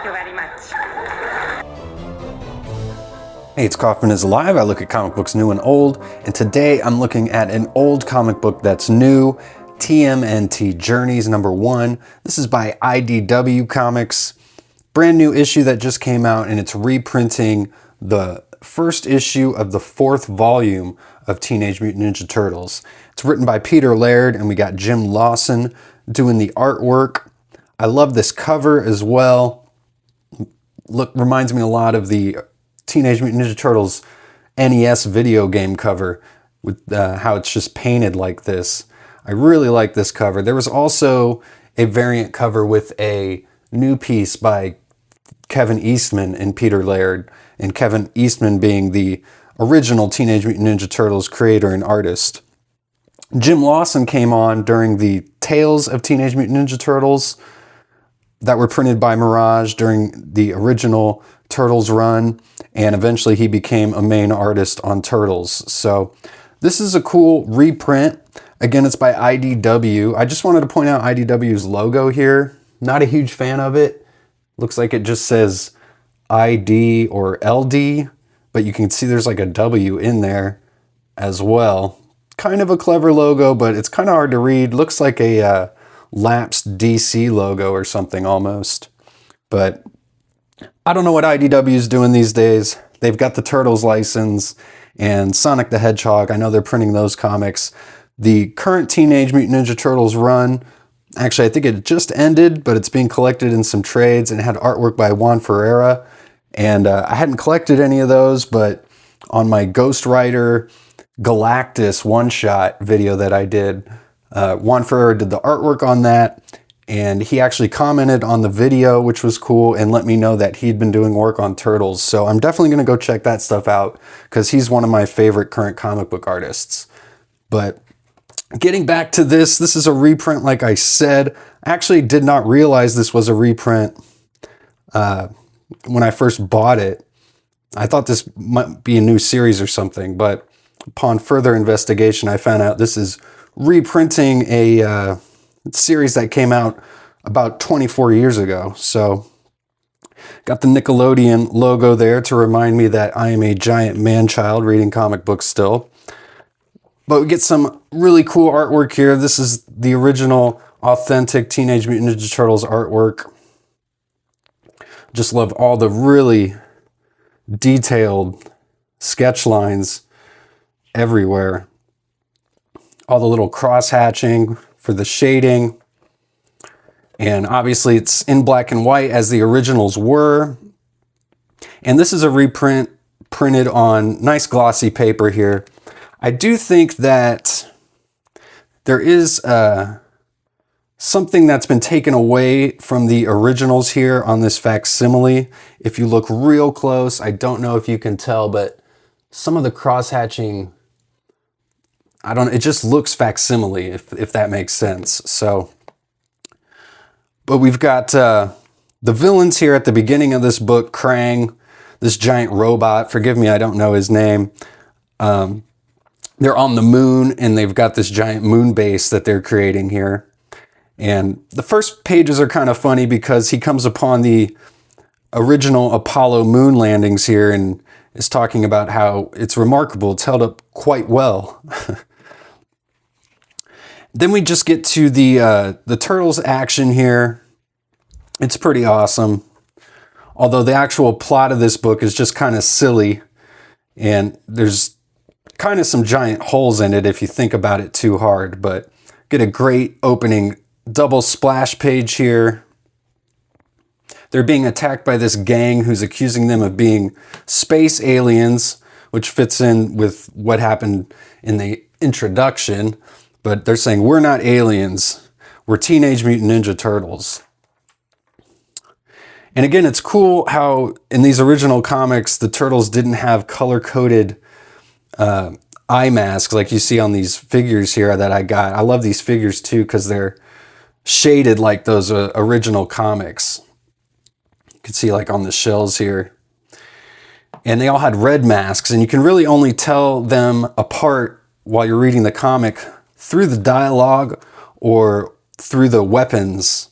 Thank you very much. Hey, it's Kaufman is Alive. I look at comic books new and old, and today I'm looking at an old comic book that's new, TMNT Journeys #1. This is by IDW Comics. Brand new issue that just came out, and it's reprinting the first issue of the 4th volume of Teenage Mutant Ninja Turtles. It's written by Peter Laird, and we got Jim Lawson doing the artwork. I love this cover as well. Reminds me a lot of the Teenage Mutant Ninja Turtles NES video game cover with how it's just painted like this. I really like this cover. There was also a variant cover with a new piece by Kevin Eastman and Peter Laird, and Kevin Eastman being the original Teenage Mutant Ninja Turtles creator and artist. Jim Lawson came on during the Tales of Teenage Mutant Ninja Turtles that were printed by Mirage during the original Turtles run, and eventually he became a main artist on Turtles. So this is a cool reprint. Again, it's by IDW. I just wanted to point out IDW's logo here. Not a huge fan of it. Looks like it just says ID or LD, but you can see there's like a W in there as well. Kind of a clever logo, but it's kind of hard to read. Looks like a lapsed DC logo or something almost. But I don't know what IDW is doing these days. They've got the Turtles license and Sonic the Hedgehog. I know they're printing those comics. The current Teenage Mutant Ninja Turtles run, actually I think it just ended, but it's being collected in some trades, and it had artwork by Juan Ferreira. And I hadn't collected any of those, but on my Ghost Rider Galactus one-shot video that I did, Juan Ferreira did the artwork on that, and he actually commented on the video, which was cool, and let me know that he'd been doing work on Turtles. So I'm definitely going to go check that stuff out, because he's one of my favorite current comic book artists. But getting back to this is a reprint, like I said. I actually did not realize this was a reprint when I first bought it. I thought this might be a new series or something, but upon further investigation, I found out this is reprinting a series that came out about 24 years ago. So got the Nickelodeon logo there to remind me that I am a giant man-child reading comic books still. But we get some really cool artwork here. This is the original authentic Teenage Mutant Ninja Turtles artwork. Just love all the really detailed sketch lines everywhere. All the little cross-hatching for the shading. And obviously it's in black and white as the originals were. And this is a reprint printed on nice glossy paper here. I do think that there is something that's been taken away from the originals here on this facsimile. If you look real close, I don't know if you can tell, but some of the cross-hatching, it just looks facsimile, if that makes sense. So, but we've got the villains here at the beginning of this book. Krang, this giant robot, forgive me, I don't know his name. They're on the moon, and they've got this giant moon base that they're creating here. And the first pages are kind of funny because he comes upon the original Apollo moon landings here and is talking about how it's remarkable. It's held up quite well. Then we just get to the Turtles action here. It's pretty awesome. Although the actual plot of this book is just kind of silly. And there's kind of some giant holes in it if you think about it too hard. But get a great opening double splash page here. They're being attacked by this gang who's accusing them of being space aliens, which fits in with what happened in the introduction. But they're saying, we're not aliens. We're Teenage Mutant Ninja Turtles. And again, it's cool how in these original comics, the Turtles didn't have color-coded eye masks like you see on these figures here that I got. I love these figures too because they're shaded like those original comics. You can see like on the shells here. And they all had red masks, and you can really only tell them apart while you're reading the comic through the dialogue or through the weapons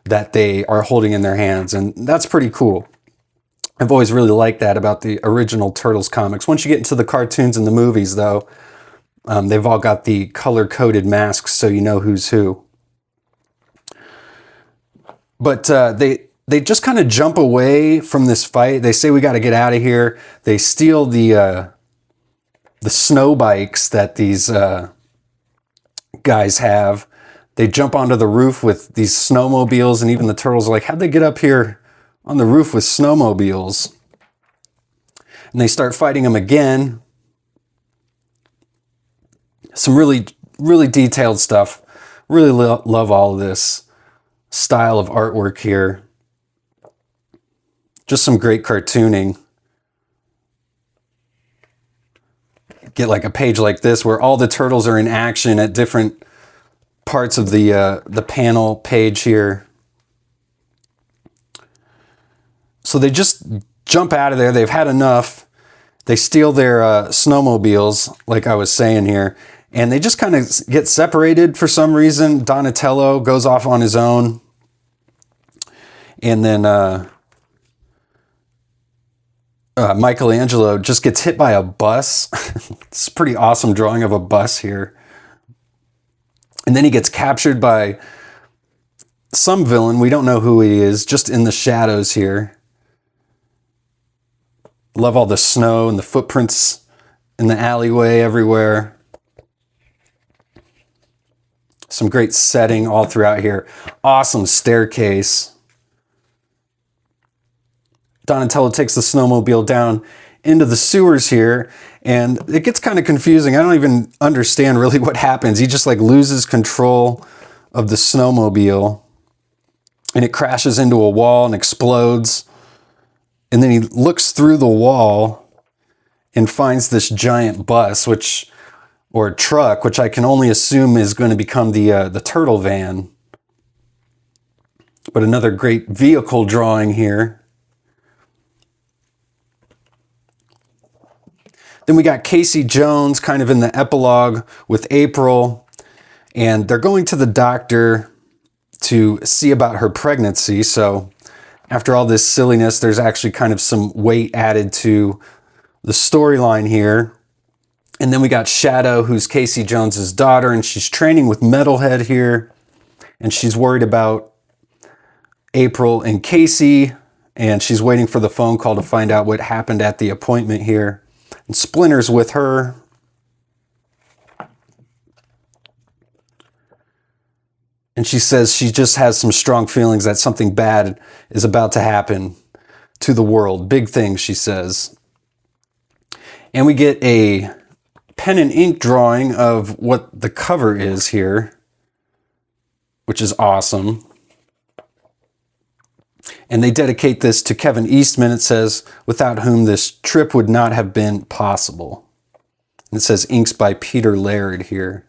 that they are holding in their hands. And that's pretty cool. I've always really liked that about the original Turtles comics. Once you get into the cartoons and the movies, though, they've all got the color-coded masks so you know who's who. But they just kind of jump away from this fight. They say, we got to get out of here. They steal the snow bikes that these guys have. They jump onto the roof with these snowmobiles, and even the Turtles are like, how'd they get up here on the roof with snowmobiles? And they start fighting them again. Some really, really detailed stuff. Really love all of this style of artwork here. Just some great cartooning. Get like a page like this where all the Turtles are in action at different parts of the panel page here. So they just jump out of there. They've had enough. They steal their snowmobiles, like I was saying here, and they just kind of get separated for some reason. Donatello goes off on his own, and then Michelangelo just gets hit by a bus. It's a pretty awesome drawing of a bus here. And then he gets captured by some villain. We don't know who he is, just in the shadows here. Love all the snow and the footprints in the alleyway everywhere. Some great setting all throughout here. Awesome staircase. Donatello takes the snowmobile down into the sewers here, and it gets kind of confusing. I don't even understand really what happens. He just like loses control of the snowmobile, and it crashes into a wall and explodes. And then he looks through the wall and finds this giant bus, or truck, which I can only assume is going to become the turtle van. But another great vehicle drawing here. Then we got Casey Jones kind of in the epilogue with April, and they're going to the doctor to see about her pregnancy. So after all this silliness, there's actually kind of some weight added to the storyline here. And then we got Shadow, who's Casey Jones's daughter, and she's training with Metalhead here, and she's worried about April and Casey, and she's waiting for the phone call to find out what happened at the appointment here. And Splinter's with her. And she says she just has some strong feelings that something bad is about to happen to the world. Big things, she says. And we get a pen and ink drawing of what the cover is here, which is awesome. And they dedicate this to Kevin Eastman. It says, without whom this trip would not have been possible. And it says inks by Peter Laird here.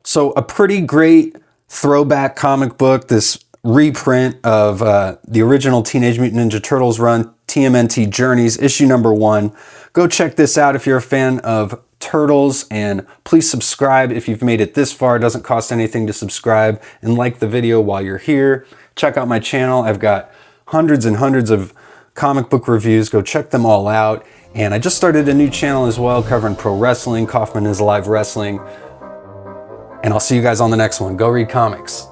So a pretty great throwback comic book, this reprint of the original Teenage Mutant Ninja Turtles run, TMNT Journeys, issue number 1. Go check this out if you're a fan of Turtles, and please subscribe if you've made it this far. It doesn't cost anything to subscribe, and like the video while you're here. Check out my channel. I've got hundreds and hundreds of comic book reviews. Go check them all out. And I just started a new channel as well covering pro wrestling. Kaufman is Alive Wrestling. And I'll see you guys on the next one. Go read comics.